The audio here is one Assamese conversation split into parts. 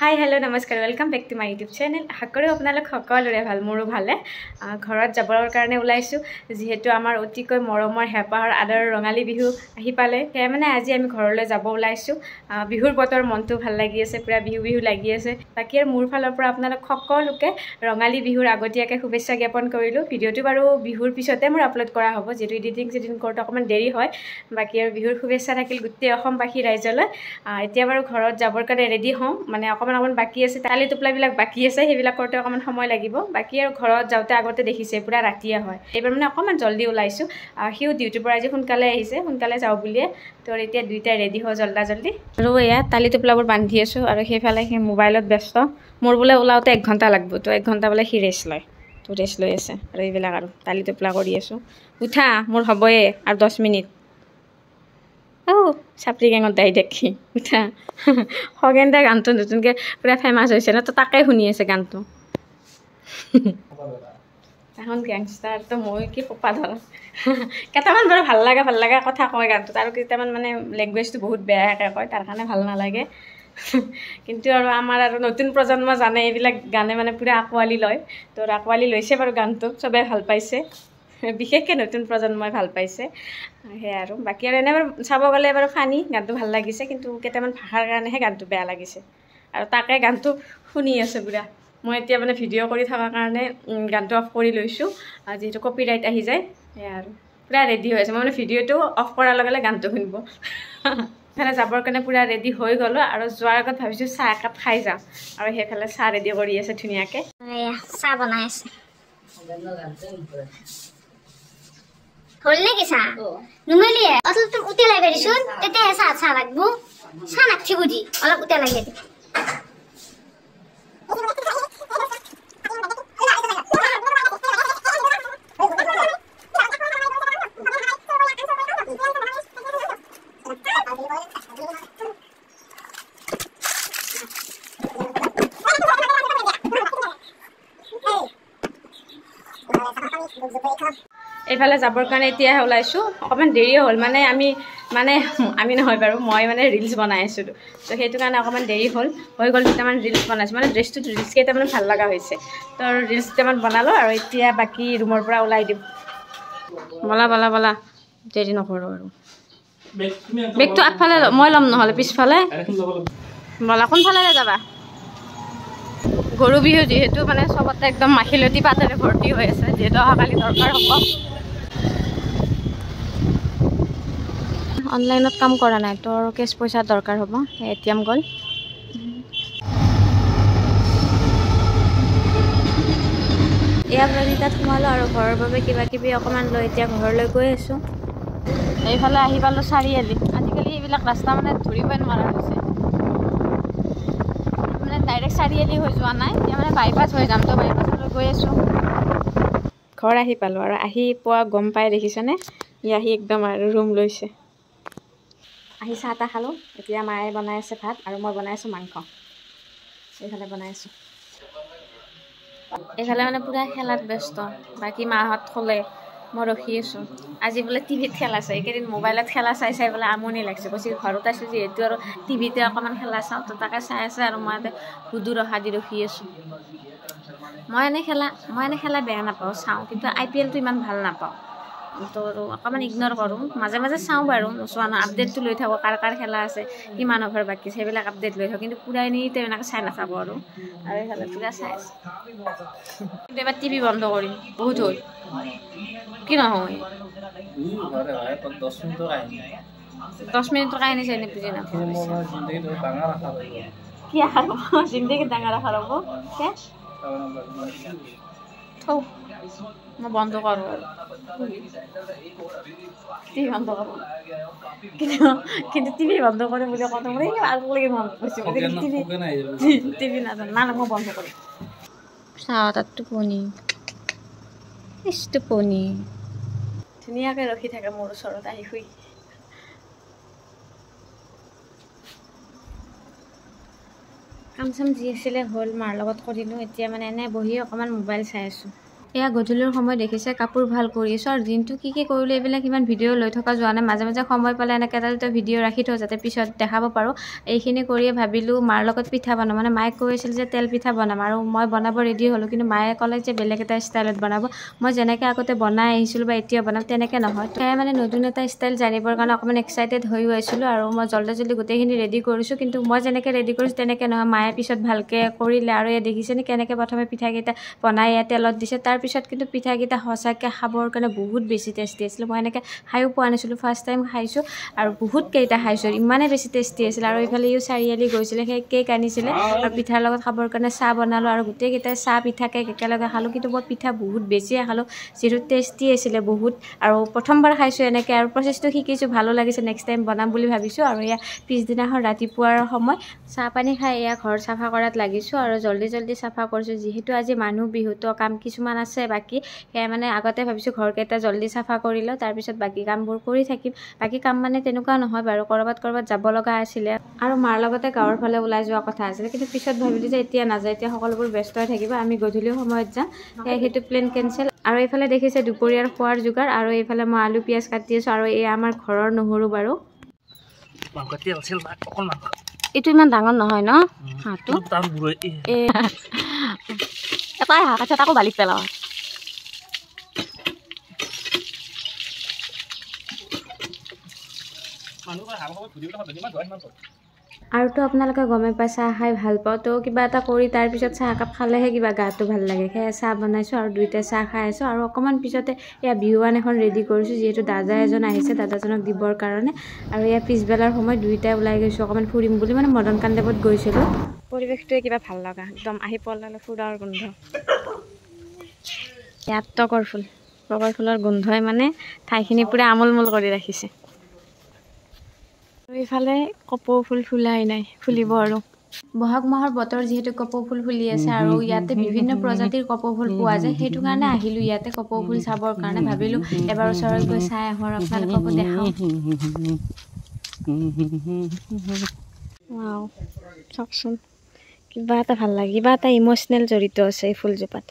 হাই হেল্ল' নমস্কাৰ welcome back to my YouTube channel. আশা কৰোঁ আপোনালোক সকলোৰে ভাল, মোৰো ভালে। ঘৰত যাবৰ কাৰণে ওলাইছোঁ, যিহেতু আমাৰ অতিকৈ মৰমৰ হেঁপাহৰ আদৰৰ ৰঙালী বিহু আহি পালে। সেয়ে মানে আজি আমি ঘৰলৈ যাব ওলাইছোঁ। বিহুৰ বতৰ, মনটো ভাল লাগি আছে, পূৰা বিহু বিহু লাগি আছে। বাকী আৰু মোৰ ফালৰ পৰা আপোনালোক সকলোকে ৰঙালী বিহুৰ আগতীয়াকৈ শুভেচ্ছা জ্ঞাপন কৰিলোঁ। ভিডিঅ'টো বাৰু বিহুৰ পিছতে মোৰ আপলোড কৰা হ'ব, যিহেতু এডিটিং কৰোঁতে অকণমান দেৰি হয়। বাকী আৰু বিহুৰ শুভেচ্ছা থাকিল গোটেই অসমবাসী ৰাইজলৈ। এতিয়া বাৰু ঘৰত যাবৰ কাৰণে ৰেডি হওঁ, মানে অকণমান বাকী আছে, তালি টোপলাবিলাক বাকী আছে, সেইবিলাক কৰোঁতে অকণমান সময় লাগিব। বাকী আৰু ঘৰত যাওঁতে আগতে দেখিছে পূৰা ৰাতিয়ে হয়। এইবাৰ মানে অকণমান জল্দি ওলাইছোঁ। সিও ডিউটিৰ পৰা আজি সোনকালে আহিছে, সোনকালে যাওঁ বুলিয়ে। তোৰ এতিয়া দুইটাই ৰেডি হওঁ জল্দা জল্দি। আৰু এয়া তালি টোপলাবোৰ বান্ধি আছোঁ, আৰু সেইফালে সি মোবাইলত ব্যস্ত। মোৰ বোলে ওলাওঁতে 1 ঘণ্টা লাগিব, তো 1 ঘণ্টা বোলে সি ৰেষ্ট লয়, তো ৰেষ্ট লৈ আছে। আৰু এইবিলাক আৰু তালি টোপলা কৰি আছোঁ। উঠা, মোৰ হ'বয়ে আৰু 10 মিনিট। চাপৰি গেঙত দাই দেখি উঠা। খগেন দাৰ গানটো নতুনকৈ পূৰা ফেমাছ হৈছে ন, তো তাকে শুনি আছে গানটো। এখন গেংষ্টাৰটো মই কি সোপা ধৰা। কেইটামান বাৰু ভাল লগা কথা কয় গানটোত, আৰু কেইটামান মানে লেংগুৱেজটো বহুত বেয়াকৈ কয়, তাৰ কাৰণে ভাল নালাগে। কিন্তু আৰু আমাৰ আৰু নতুন প্ৰজন্ম জানে, এইবিলাক গানে মানে পূৰা আঁকোৱালি লয়। তো আঁকোৱালি লৈছে বাৰু গানটো, চবেই ভাল পাইছে, বিশেষকৈ নতুন প্ৰজন্মই ভাল পাইছে। সেয়াই আৰু বাকী আৰু এনেই বাৰু চাব গ'লে বাৰু ফানি গানটো ভাল লাগিছে, কিন্তু কেইটামান ভাষাৰ কাৰণেহে গানটো বেয়া লাগিছে। আৰু তাকে গানটো শুনি আছে পূৰা। মই এতিয়া মানে ভিডিঅ' কৰি থকাৰ কাৰণে গানটো অফ কৰি লৈছোঁ, যিহেতু কপিৰাইট আহি যায়। সেয়াই আৰু পূৰা ৰেডি হৈ আছে। মই মানে ভিডিঅ'টো অফ কৰাৰ লগে লগে গানটো শুনিব। সেইফালে যাবৰ কাৰণে পূৰা ৰেডি হৈ গ'লোঁ, আৰু যোৱাৰ আগত ভাবিছোঁ চাহ একাপ খাই যাওঁ। আৰু সেইফালে চাহ ৰেডি কৰি আছে ধুনীয়াকৈ, চাহ বনাই আছে। হল নাকি চাহ নুমালিয়ে অলপ উতলাই পাৰিছোন, তেতিয়াহে চাহ লাগব। চাহ নাখি বুজি অলপ উতলাই দিয়ে। এইফালে যাবৰ কাৰণে এতিয়াহে ওলাইছোঁ। অকণমান দেৰিয়ে হ'ল, মানে আমি নহয় বাৰু, মই মানে ৰিলচ বনাই আছিলোঁ। তো সেইটো কাৰণে অকণমান দেৰি হৈ গ'ল। দুটামান ৰিলচ বনাইছোঁ, মানে ৰিলচ কেইটামান ভাল লগা হৈছে, তো ৰিলচ কেইটামান বনালোঁ। আৰু এতিয়া বাকী ৰুমৰ পৰা ওলাই দিম। বলা দেৰি নকৰোঁ আৰু। বেগটো আগফালে মই ল'ম, নহ'লে পিছফালে বলা। কোনফালে যাবা? গৰু বিহু যিহেতু মানে চবতে একদম মাখিলতী পাতেৰে ভৰ্তি হৈ আছে, যিহেতু অহাকালি দৰকাৰ হ'ব। অনলাইনত কাম কৰা নাই, তোৰ কেছ পইচা দৰকাৰ হ'ব, ATM গ'ল। এয়া তাত সোমালোঁ, আৰু ঘৰৰ বাবে কিবা কিবি অকণমান লৈ এতিয়া ঘৰলৈ গৈ আছোঁ। এইফালে আহি পালোঁ চাৰিআলি। আজিকালি এইবিলাক ৰাস্তা মানে ধৰিবই নোৱাৰা হৈছে, মানে ডাইৰেক্ট চাৰিআলি হৈ যোৱা নাই, এতিয়া মানে বাইপাছ হৈ যাম, তো বাইপাছলৈ গৈ আছোঁ। ঘৰ আহি পালোঁ, আৰু আহি পোৱা গম পাই দেখিছেনে, আহি একদম আৰু ৰুম লৈছে। আহি চাহ তাহ খালোঁ। এতিয়া মায়ে বনাই আছে ভাত, আৰু মই বনাই আছোঁ মাংস। এইফালে বনাই আছোঁ। এইফালে মানে পূৰা খেলাত ব্যস্ত, বাকী মাহঁত শুলে, মই ৰখি আছোঁ। আজি বোলে টিভিত খেলা চাই, এইকেইদিন মোবাইলত খেলা চাই বোলে আমনি লাগিছে, কৈছে ঘৰত আছোঁ যিহেতু আৰু টিভিতে অকণমান খেলা চাওঁ, তো তাকে চাই আছে। আৰু মই সুদূৰ ৰহা দি ৰখি আছোঁ। মই এনে খেলা বেয়া নাপাওঁ, চাওঁ, কিন্তু IPLটো ইমান ভাল নাপাওঁ, তো অকণমান ইগন'ৰ কৰোঁ। মাজে মাজে চাওঁ বাৰু, নোচোৱা নহয়, আপডেটটো লৈ থাকোঁ, কাৰ খেলা আছে, কিমান অভাৰ বাকী আছে, সেইবিলাক আপডেট লৈ থাকোঁ, কিন্তু পূৰা এনেই এনেকৈ চাই নাথাকোঁ। আৰু এইফালে পূৰা চাই আছোঁ। কিন্তু এবাৰ টিভি বন্ধ কৰিম, বহুত হ'ল। কি নহয় 10 মিনিটৰ কাহিনী চাই বুজি নাপাওঁ। কি জিন্দগী ডাঙৰ আশা ৰ'ব থৌ, মই বন্ধ কৰোঁ আৰু টিভি বন্ধ কৰোঁ। কিন্তু টিভি বন্ধ কৰোঁ বুলি কওঁতে মোৰ আগলৈকে মন গৈছে, টিভি নাজানো না, মই বন্ধ কৰিম। চাওঁ তাত টোপনি ধুনীয়াকৈ ৰখি থাকে মোৰ ওচৰত আহি শুই। কাম চাম যি আছিলে হ'ল, মাৰ লগত কৰিলোঁ। এতিয়া মানে এনে বহি অকণমান মোবাইল চাই আছোঁ। এয়া গধূলিৰ সময় দেখিছে কাপোৰ ভাল কৰি আছোঁ আৰু দিনটো কি কৰিলোঁ এইবিলাক ইমান ভিডিঅ' লৈ থকা যোৱা নাই মাজে মাজে সময় পালে এনেকৈ এটা দুটা ভিডিঅ' ৰাখি থওঁ যাতে পিছত দেখাব পাৰোঁ এইখিনি কৰিয়ে ভাবিলোঁ মাৰ লগত পিঠা বনাম মানে মায়ে কৈ আছিল যে তেল পিঠা বনাম আৰু মই বনাব ৰেডি হ'লোঁ কিন্তু মায়ে ক'লে যে বেলেগ এটা ষ্টাইলত বনাব মই যেনেকৈ আগতে বনাই আহিছিলোঁ বা এতিয়া বনাম তেনেকৈ নহয় সেয়াই মানে নতুন এটা ষ্টাইল জানিবৰ কাৰণে অকণমান এক্সাইটেড হৈ আহিছিলোঁ আৰু মই জল্দি গোটেইখিনি ৰেডি কৰিছোঁ কিন্তু মই যেনেকৈ ৰেডি কৰিছোঁ তেনেকৈ নহয় মায়ে পিছত ভালকৈ কৰিলে আৰু এয়া দেখিছেনে কেনেকৈ প্ৰথমে পিঠাকেইটা বনাই ইয়াত তেলত দিছে তাৰপিছত কিন্তু পিঠাকেইটা সঁচাকৈ খাবৰ কাৰণে বহুত বেছি টেষ্টি আছিল মই এনেকৈ খায়ো পোৱা নাছিলোঁ ফাৰ্ষ্ট টাইম খাইছোঁ আৰু বহুত কেইটা খাইছোঁ ইমানেই বেছি টেষ্টি আছিল আৰু এইফালে ইও চাৰিআলি গৈছিলে সেই কেক আনিছিলে আৰু পিঠাৰ লগত খাবৰ কাৰণে চাহ বনালোঁ আৰু গোটেইকেইটাই চাহ পিঠা কেক একেলগে খালোঁ কিন্তু মই পিঠা বহুত বেছিয়ে খালোঁ যিহেতু টেষ্টি আছিলে বহুত আৰু প্ৰথমবাৰ খাইছোঁ এনেকৈ আৰু প্ৰচেছটো শিকিছোঁ ভালো লাগিছে নেক্সট টাইম বনাম বুলি ভাবিছোঁ আৰু এয়া পিছদিনাখন ৰাতিপুৱাৰ সময় চাহ পানী খাই এয়া ঘৰ চাফা কৰাত লাগিছোঁ আৰু জল্দি চাফা কৰিছোঁ যিহেতু আজি মানুহ বিহুতো কাম কিছুমান আছে বাকী সেয়া মানে আগতে ভাবিছোঁ ঘৰকেইটা জল্দি চাফা কৰি লওঁ তাৰপিছত বাকী কামবোৰ কৰি থাকিম বাকী কাম মানে তেনেকুৱা নহয় বাৰু ক'ৰবাত যাব লগা আছিলে আৰু মাৰ লগতে গাঁৱৰ ফালে ওলাই যোৱা কথা আছিলে কিন্তু পিছত ভাবিলোঁ যে এতিয়া নাযায় এতিয়া সকলোবোৰ ব্যস্ত হৈ থাকিব আমি গধূলি সময়ত যাম সেইটো প্লেন কেঞ্চেল আৰু এইফালে দেখিছে দুপৰীয়াৰ খোৱাৰ যোগাৰ আৰু এইফালে মই আলু পিঁয়াজ কাটি আছোঁ আৰু এই আমাৰ ঘৰৰ নহৰু বাৰু এইটো ইমান ডাঙৰ নহয় ন হাঁহটো এটাই হাঁহ আছে তাকো বালিত পেলাওঁ আৰুতো আপোনালোকে গমে পাই চাহ খাই ভাল পাওঁ তো কিবা এটা কৰি তাৰপিছত চাহ একাপ খালেহে কিবা গাটো ভাল লাগে সেয়া চাহ বনাইছোঁ আৰু দুইটা চাহ খাই আছোঁ আৰু অকণমান পিছতে এয়া বিহুৱান এখন ৰেডি কৰিছোঁ যিহেতু দাদা এজন আহিছে দাদাজনক দিবৰ কাৰণে আৰু এয়া পিছবেলাৰ সময়ত দুইটাই ওলাই গৈছোঁ অকণমান ফুৰিম বুলি মানে মদন কাণ্ডেপত গৈছিলোঁ পৰিৱেশটোৱে কিবা ভাল লগা একদম আহি পলালে ফুৰাৰ গোন্ধ ইয়াত তগৰ ফুলৰ গোন্ধই মানে ঠাইখিনি পূৰা আমোলমোল কৰি ৰাখিছে এইফালে কপৌ ফুল ফুলাই নাই ফুলিব আৰু বহাগ মাহৰ বতৰ যিহেতু কপৌ ফুল ফুলি আছে আৰু ইয়াতে বিভিন্ন প্ৰজাতিৰ কপৌ ফুল পোৱা যায় সেইটো কাৰণে আহিলোঁ ইয়াতে কপৌ ফুল চাবৰ কাৰণে ভাবিলোঁ এবাৰ ওচৰত গৈ চাই আহোঁ আৰু আপোনালোককো দেখাওঁ ৱাও চাওকচোন কিবা এটা ভাল লাগে কিবা এটা ইম'চনেল জড়িত আছে এই ফুলজোপাত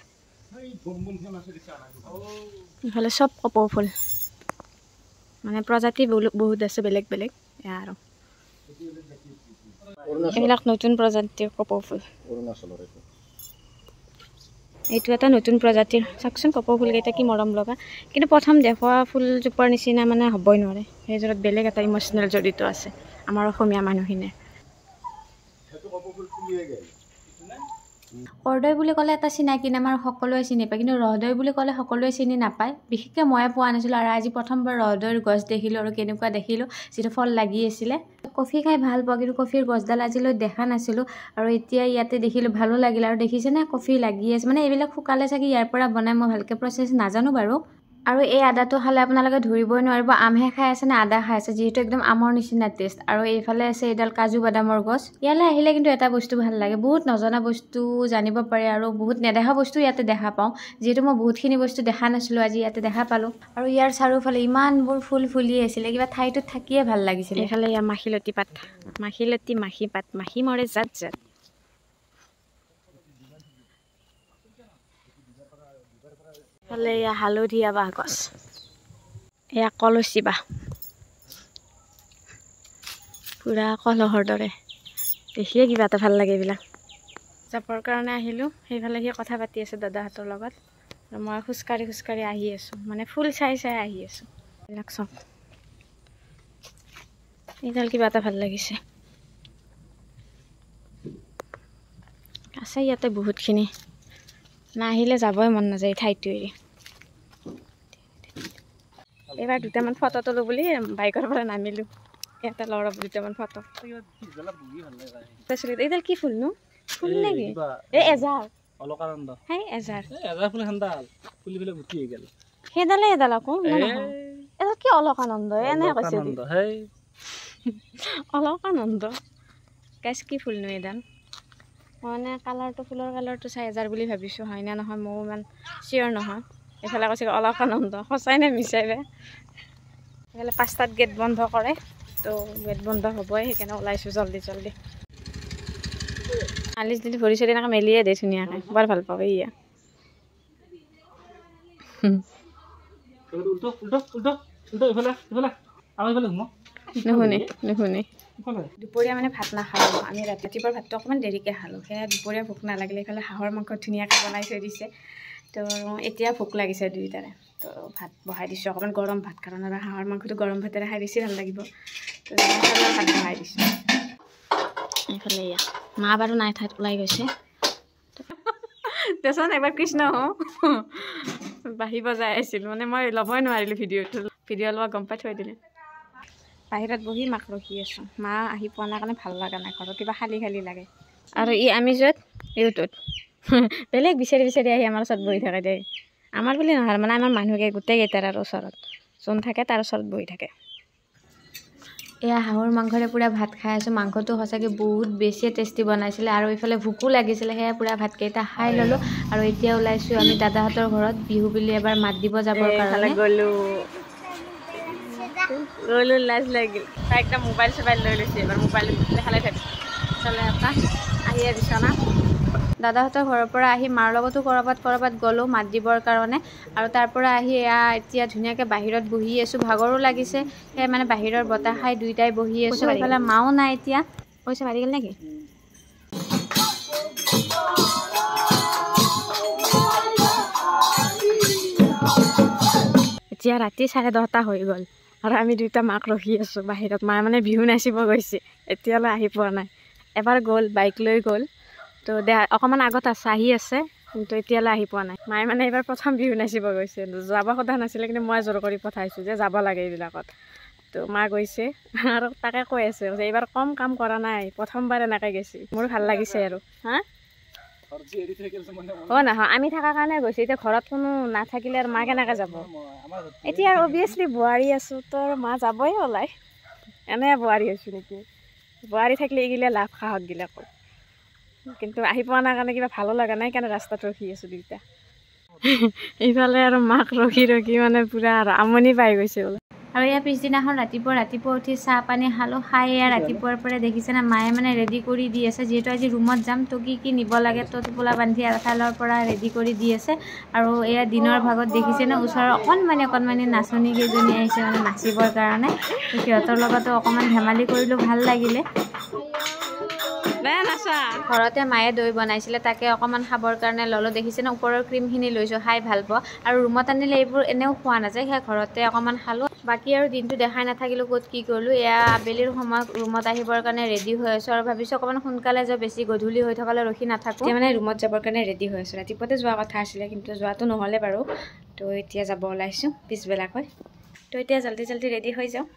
ইফালে চব কপৌ ফুল মানে প্ৰজাতি বহুত আছে বেলেগ বেলেগ আৰু এইবিলাক নতুন প্ৰজাতিৰ কপৌ ফুল এইটো এটা নতুন প্ৰজাতিৰ চাওকচোন কপৌ ফুলকেইটা কি মৰম লগা কিন্তু প্ৰথম দেখুওৱা ফুলজোপাৰ নিচিনা মানে হ'বই নোৱাৰে সেইযোৰত বেলেগ এটা ইম'চনেল জড়িত আছে আমাৰ অসমীয়া মানুহখিনিৰ কৰদৈ বুলি ক'লে এটা চিনাকি নাম আৰু সকলোৱে চিনি পায় কিন্তু ৰহদৈ বুলি ক'লে সকলোৱে চিনি নাপায় বিশেষকৈ ময়ে পোৱা নাছিলোঁ আৰু আজি প্ৰথমবাৰ ৰহদৈৰ গছ দেখিলোঁ আৰু কেনেকুৱা দেখিলোঁ যিটো ফল লাগি আছিলে কফি খাই ভাল পাওঁ কিন্তু কফিৰ গছডাল আজিলৈ দেখা নাছিলোঁ আৰু এতিয়া ইয়াতে দেখিলোঁ ভালো লাগিল আৰু দেখিছেনে কফি লাগি আছে মানে এইবিলাক শুকালে চাগে ইয়াৰ পৰা বনাই মই ভালকৈ প্ৰচেছ নাজানো বাৰু আৰু এই আদাটো খালে আপোনালোকে ধৰিবই নোৱাৰিব আমহে খাই আছে নে আদা খাই আছে যিহেতু একদম আমৰ নিচিনা টেষ্ট আৰু এইফালে আছে এইডাল কাজু বাদামৰ গছ ইয়ালৈ আহিলে কিন্তু এটা বস্তু ভাল লাগে বহুত নজনা বস্তু জানিব পাৰে আৰু বহুত নেদেখা বস্তু ইয়াতে দেখা পাওঁ যিহেতু মই বহুতখিনি বস্তু দেখা নাছিলোঁ আজি ইয়াতে দেখা পালোঁ আৰু ইয়াৰ চাৰিওফালে ইমানবোৰ ফুল ফুলি আছিলে কিবা ঠাইটোত থাকিয়ে ভাল লাগিছিলে এইফালে ইয়াৰ মাখিলতী পাত মাখি পাত মাখি মৰে জাত এয়া হালধীয়া বাঁহ গছ এয়া কলচী বাঁহ পুৰা কলহৰ দৰে দেখিয়ে কিবা এটা ভাল লাগে এইবিলাক যাবৰ কাৰণে আহিলোঁ সেইফালে সি কথা পাতি আছে দাদাহঁতৰ লগত আৰু মই খোজকাঢ়ি আহি আছোঁ মানে ফুল চাই আহি আছোঁ এইবিলাক চব এইডাল কিবা এটা ভাল লাগিছে আছে ইয়াতে বহুতখিনি নাহিলে যাবই মন নাযায় ঠাইটো এৰি এইবাৰ দুটামান ফটো তোলোঁ বুলি বাইকৰ পৰা নামিলোঁ ইয়াতে ল'ৰা দুটামান ফটো এইডাল কি ফুল নো ফুল নেকি এই এজাৰ সেইডালে এডাল আকৌ এডাল কি অলকানন্দ এনে কৈছে অলকানন্দ গাছ কি ফুল নো এডাল মই মানে ফুলৰ কালাৰটো চাই এজাৰ বুলি ভাবিছোঁ হয় নে নহয় ময়ো ইমান চিয়'ৰ নহয় এইফালে কৈছে অলকানন্দ সঁচাই নে মিছাই বে এইফালে 5টাত গেট বন্ধ কৰে তো গেট বন্ধ হ'বই সেইকাৰণে ওলাইছোঁ জল্দি আলিচ যদি ভৰি চৰি এনেকৈ মেলিয়ে দে ধুনীয়াকৈ বৰ ভাল পাব ইয়া দুপৰীয়া মানে ভাত নাখালোঁ আমি ৰাতিপুৱাৰ ভাতটো অকণমান দেৰিকৈ খালোঁ সেয়া দুপৰীয়া ভোক নালাগিলে এইফালে হাঁহৰ মাংস ধুনীয়াকৈ বনাই থৈ দিছে তো এতিয়া ভোক লাগিছে দুয়োটাৰে তো ভাত বহাই দিছোঁ অকণমান গৰম ভাত কাৰণ আৰু হাঁহৰ মাংসটো গৰম ভাতেৰে খাই বেছি ভাল লাগিব তো ভাত বহাই দিছোঁ এইফালে এয়া মা বাৰু নাই ঠাইত ওলাই গৈছে দেচোন এবাৰ কৃষ্ণ বাঢ়িব যাই আছিলোঁ মানে মই ল'বই নোৱাৰিলোঁ ভিডিঅ' লোৱা গম পাই থৈ দিলে বাহিৰত বহি মাক ৰখি আছোঁ মা আহি পোৱা নাই কাৰণে ভাল লগা নাই ঘৰত কিবা খালী খালী লাগে আৰু আমি য'ত ইউটোত বেলেগ বিচাৰি বিচাৰি আহি আমাৰ ওচৰত বহি থাকে দেই আমাৰ বুলি নহয় মানে আমাৰ মানুহকে গোটেইকেইটাৰ আৰু ওচৰত যোন থাকে তাৰ ওচৰত বহি থাকে এয়া হাঁহৰ মাংসৰে পূৰা ভাত খাই আছোঁ মাংসটো সঁচাকৈ বহুত বেছিয়ে টেষ্টি বনাইছিলে আৰু এইফালে ভোকো লাগিছিলে সেয়া পূৰা ভাতকেইটা খাই ল'লোঁ আৰু এতিয়া ওলাইছোঁ আমি দাদাহঁতৰ ঘৰত বিহু বুলি এবাৰ মাত দিব যাবৰ কাৰণে গ'লো লাজ লাগিল তাই একদম মোবাইল চোবাইল লৈ লৈছে এবাৰ মোবাইল দেখালে থাকি চলে এটা আহি বিচনা দাদাহঁতৰ ঘৰৰ পৰা আহি মাৰ লগতো ক'ৰবাত গ'লোঁ মাত দিবৰ কাৰণে আৰু তাৰ পৰা আহি এতিয়া ধুনীয়াকৈ বাহিৰত বহি আছোঁ ভাগৰো লাগিছে সেয়ে মানে বাহিৰৰ বতাহ খাই দুইটাই বহি আছোঁ এইফালে মাও নাই এতিয়া পইচা বাঢ়ি গ'ল নেকি এতিয়া ৰাতি 10:30 হৈ গ'ল আৰু আমি দুইটা মাক ৰখি আছোঁ বাহিৰত মায়ে মানে বিহু নাচিব গৈছে এতিয়ালৈ আহি পোৱা নাই এবাৰ গ'ল বাইক লৈ গ'ল তো অকণমান আগত আহি আছে কিন্তু এতিয়ালৈ আহি পোৱা নাই মায়ে মানে এইবাৰ প্ৰথম বিহু নাচিব গৈছে যাব কথা নাছিলে কিন্তু মই জোৰ কৰি পঠাইছোঁ যে যাব লাগে এইবিলাকত তো মা গৈছে আৰু তাকে কৈ আছে এইবাৰ কম কাম কৰা নাই প্ৰথমবাৰ এনেকৈ গৈছে মোৰ ভাল লাগিছে আৰু হা নহয় আমি থকাৰ কাৰণে গৈছোঁ এতিয়া ঘৰত কোনো নাথাকিলে আৰু মা কেনেকৈ যাব এতিয়া আৰু অভিয়াছলি বোৱাৰী আছোঁ তোৰ মা যাবই ওলাই এনে বোৱাৰী হৈছোঁ নেকি বোৱাৰী থাকিলে এইগিলে লাভ সাহস গিলে আকৌ কিন্তু আহি পোৱা নাই কাৰণে কিবা ভালো লগা নাই কাৰণে ৰাস্তাত ৰখি আছোঁ দুইটা এইফালে আৰু মাক ৰখি মানে পূৰা আৰু আমনি পাই গৈছে বোলে আৰু ইয়াৰ পিছদিনাখন ৰাতিপুৱা উঠি চাহ পানী খালোঁ খাই এয়া ৰাতিপুৱাৰ পৰা দেখিছেনে মায়ে মানে ৰেডি কৰি দি আছে যিহেতু আজি ৰুমত যাম তো কি নিব লাগে তো টোপোলা বান্ধি এফালৰ পৰা ৰেডি কৰি দি আছে আৰু এয়া দিনৰ ভাগত দেখিছেনে ওচৰৰ অকণমানি নাচনী কেইজনী আহিছে মানে নাচিবৰ কাৰণে সিহঁতৰ লগতো অকণমান ধেমালি কৰিলোঁ ভাল লাগিলে ঘৰতে মায়ে দৈ বনাইছিলে তাকে অকণমান খাবৰ কাৰণে ল'লোঁ দেখিছেনে ওপৰৰ ক্ৰীমখিনি লৈছোঁ খাই ভাল পাওঁ আৰু ৰুমত আনিলে এইবোৰ এনেও খোৱা নাযায় সেয়া ঘৰতে অকণমান খালোঁ বাকী আৰু দিনটো দেখাই নাথাকিলোঁ ক'ত কি কৰিলোঁ এয়া আবেলিৰ সময়ত ৰুমত আহিবৰ কাৰণে ৰেডি হৈ আছোঁ আৰু ভাবিছোঁ অকণমান সোনকালে যাওঁ বেছি গধূলি হৈ থকালৈ ৰখি নাথাকোঁ এতিয়া মানে ৰুমত যাবৰ কাৰণে ৰেডি হৈ আছোঁ ৰাতিপুৱাতে যোৱা কথা আছিলে কিন্তু যোৱাটো নহ'লে বাৰু তো এতিয়া যাব ওলাইছোঁ পিছবেলাকৈ তো এতিয়া জল্দি ৰেডি হৈ যাওঁ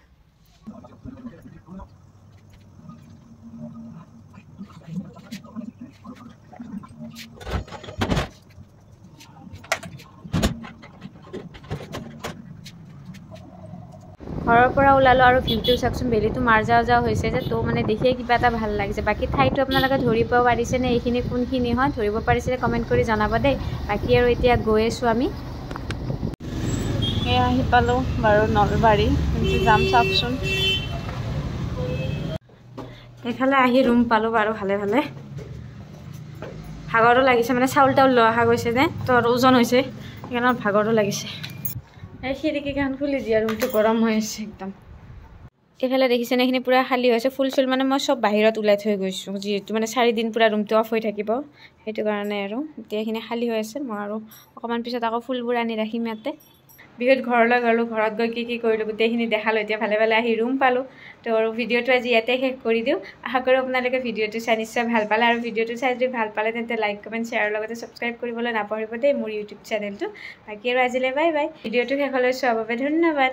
ঘৰৰ পৰা ওলালোঁ আৰু ভিউটো চাওকচোন বেলিটো মাৰ যাওঁ হৈছে যে তো মানে দেখিয়ে কিবা এটা ভাল লাগিছে বাকী ঠাইটো আপোনালোকে ধৰিব পাৰিছেনে এইখিনি কোনখিনি হয় ধৰিব পাৰিছিলে কমেণ্ট কৰি জনাব দেই বাকী আৰু এতিয়া গৈ আছোঁ আমি এয়া আহি পালোঁ বাৰু নলবাৰী কিন্তু যাম চাওকচোন এইফালে আহি ৰুম পালোঁ বাৰু ভালে ভাগৰো লাগিছে মানে চাউল লৈ অহা গৈছে যে তো আৰু ওজন হৈছে সেইকাৰণে ভাগৰো লাগিছে এই খিৰিকীখন খুলি দিয়া ৰুমটো গৰম হৈ আছে একদম এইফালে দেখিছেনে এইখিনি পূৰা খালী হৈছে ফুল চুল মানে মই চব বাহিৰত ওলাই থৈ গৈছোঁ যিহেতু মানে 4 দিন পূৰা ৰুমটো অফ হৈ থাকিব সেইটো কাৰণে আৰু এতিয়া এইখিনি খালী হৈ আছে মই আৰু অকণমান পিছত আকৌ ফুলবোৰ আনি ৰাখিম ইয়াতে বিহুত ঘৰলৈ গ'লোঁ ঘৰত গৈ কি কৰিলোঁ গোটেইখিনি দেখালোঁ এতিয়া ভালে আহি ৰুম পালোঁ তো আৰু ভিডিঅ'টো আজি ইয়াতে শেষ কৰি দিওঁ আশা কৰোঁ আপোনালোকে ভিডিঅ'টো চাই নিশ্চয় ভাল পালে আৰু ভিডিঅ'টো চাই যদি ভাল পালে তেন্তে লাইক কমেণ্ট শ্বেয়াৰৰ লগতে ছাবস্ক্ৰাইব কৰিবলৈ নাপাহৰিব দেই মোৰ ইউটিউব চেনেলটো বাকী আৰু আজিলৈ বাই ভিডিঅ'টো শেষলৈ চোৱাৰ বাবে ধন্যবাদ।